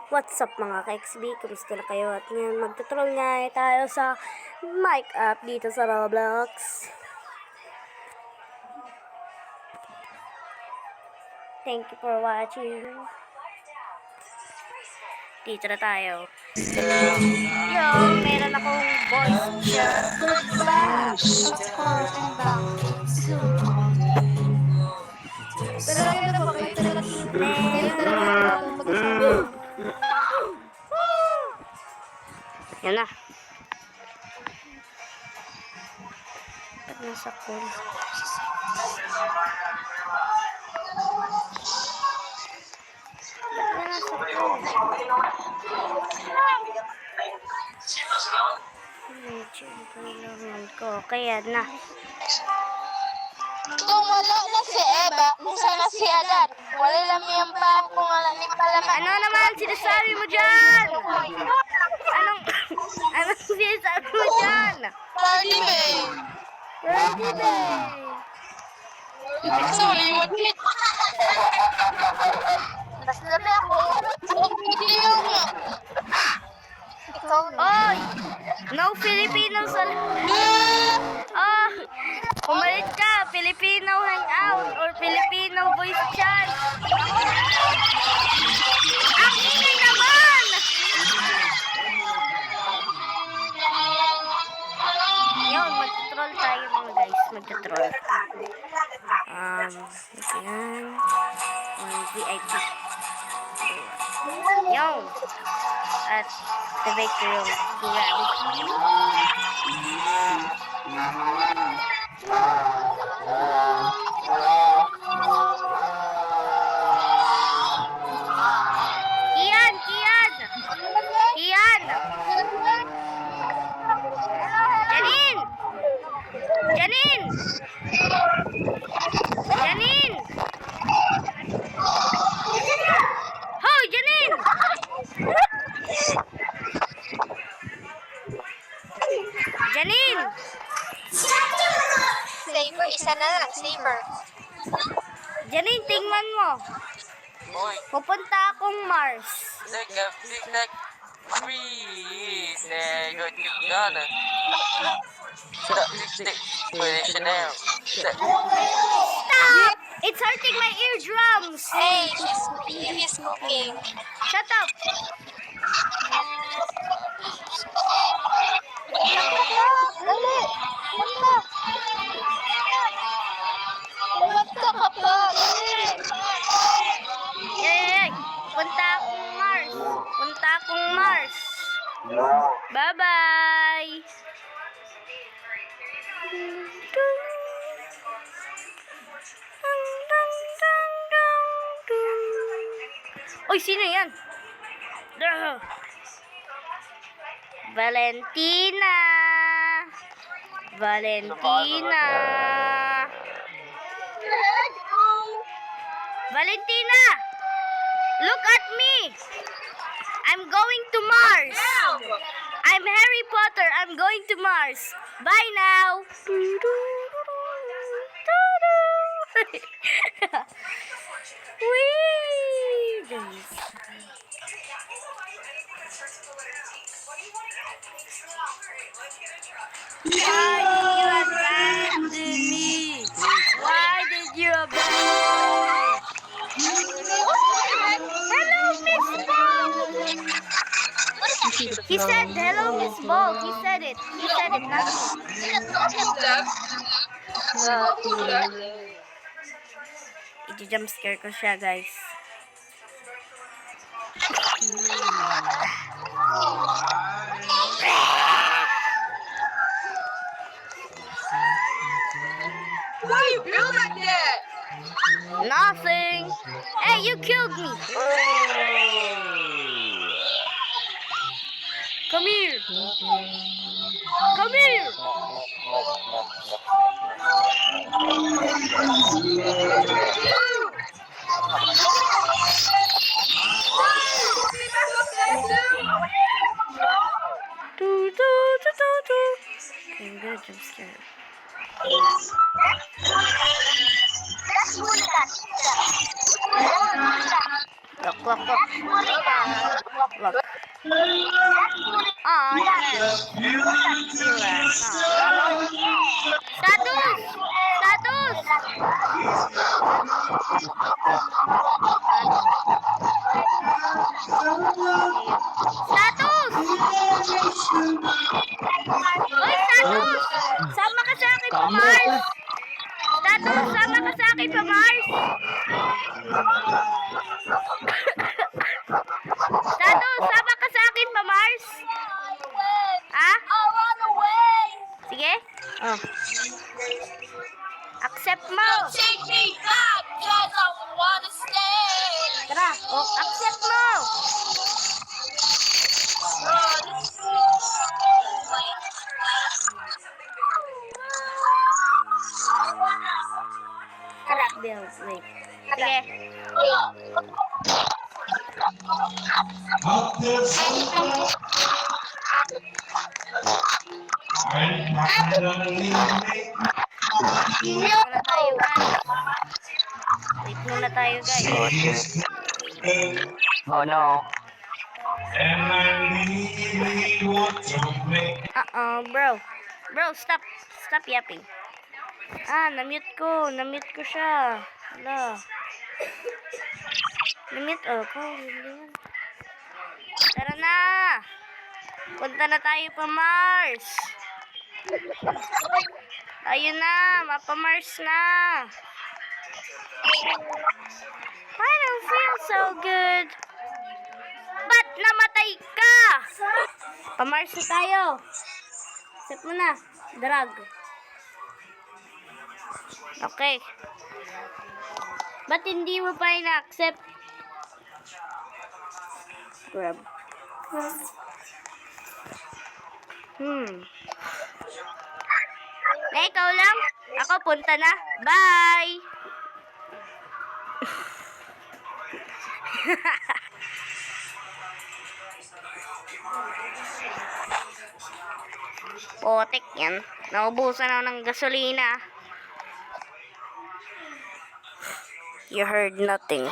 What's up mga ka-XB? Kumusta na kayo? At ngayon magtutroll nga tayo sa mic up dito sa Roblox. Thank you for watching. Dito na tayo. Yo, meron akong voice chat. Pero ayun na po, may talaga Yan na. Ba't nasa call? Ba't nasa call? Kaya na. Kung wala na si Eva, isa na si Adan. Wala lang yung pa kung wala ni palaman. Ano naman sinasabi mo dyan? Anong sinasabi mo dyan? Party Bay. Party Bay. Sorry, what did? Basta na ako. Video mo. Ikaw. Oy! No Filipino sa... Oh! Pumalit ka! Filipino hangout or Filipino voice chat! Ang ingay naman! Yun, magtutroll tayo mga guys. Magtutroll. Yan. VIP. Yun! At activate ko yung gravity. Kian! Kian! Kian! Janine! Janine! Janine! Hoy, Janine! Janine! Saver, isa na lang, saver. Janine, tingnan mo. Uy, Pupunta akong Mars. tic-tac, freeze, good gana. Stick, pwede siya na yun. Stop! It's hurting my eardrums. Hey, he's cooking. Shut up. Dali! Kumanta ka pa! Dali! Yay! Punta akong Mars. Punta akong Mars. Bye-bye. Uy, sino yan? Valentina. Valentina. Valentina! Look at me! I'm going to Mars! I'm Harry Potter! I'm going to Mars! Bye now! Whee! Why did you abandon me? Why did you abandon me? Hello, Miss Ball! He said, hello, Miss Ball. He said it. He said it, not me. I-jump scare ko siya, guys. Why you feel like that? Nothing. Hey, you killed me. Come here. Come here. I'm gonna jump scare. Look, look, look. Oh, Status! Status! Status! Oy, Status! Sama ka sa akin pa, Mars! Status, sama ka sa akin pa, Mars! Status, sama ka sa akin pa, Mars! Ha? Sige? Oh. Accept mo! Take me back, 'cause I wanna stay. Tara, oh, accept mo! Sarap, Bill. Wait. Sige. Wait muna tayo, guys. Wait muna tayo, guys. Oh, shit. Oh, no. Bro. Bro, stop. Stop yapping. Na-mute ko. Na-mute ko siya. Hala. Na-mute, ko. Tara na. Punta na tayo pa Mars. Ayun na. Mapa-Mars na. I don't feel so good. Ba't namatay ka? Pa-Mars na tayo. Accept mo na. Drag. Okay. Ba't hindi mo pa ina-accept? Grab. Na ikaw lang? Ako punta na. Bye! Potek yan. Naubusan ako ng gasolina. You heard nothing.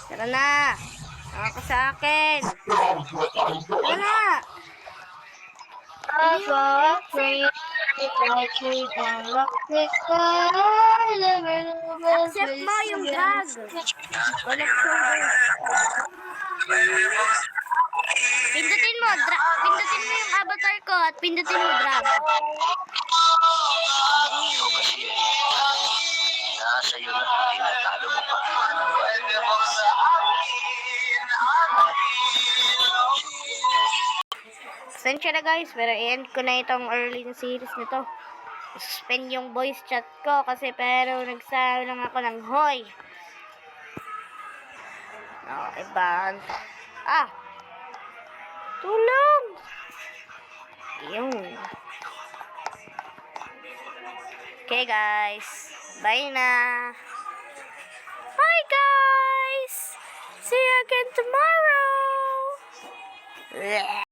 Tara na. Sama ka sa akin. Tara na. Accept mo yung drag. Pindutin mo. Pindutin mo yung avatar ko at pindutin mo drag. Nasa iyo na. Tinatalo mo pa. Pasensya na guys, pero i-end ko na itong early na series nito. Suspend yung voice chat ko kasi pero nagsabi lang ako ng hoy. Iba. Tulong! Yun. Okay guys. Bye na. Bye guys! See you again tomorrow! Blech.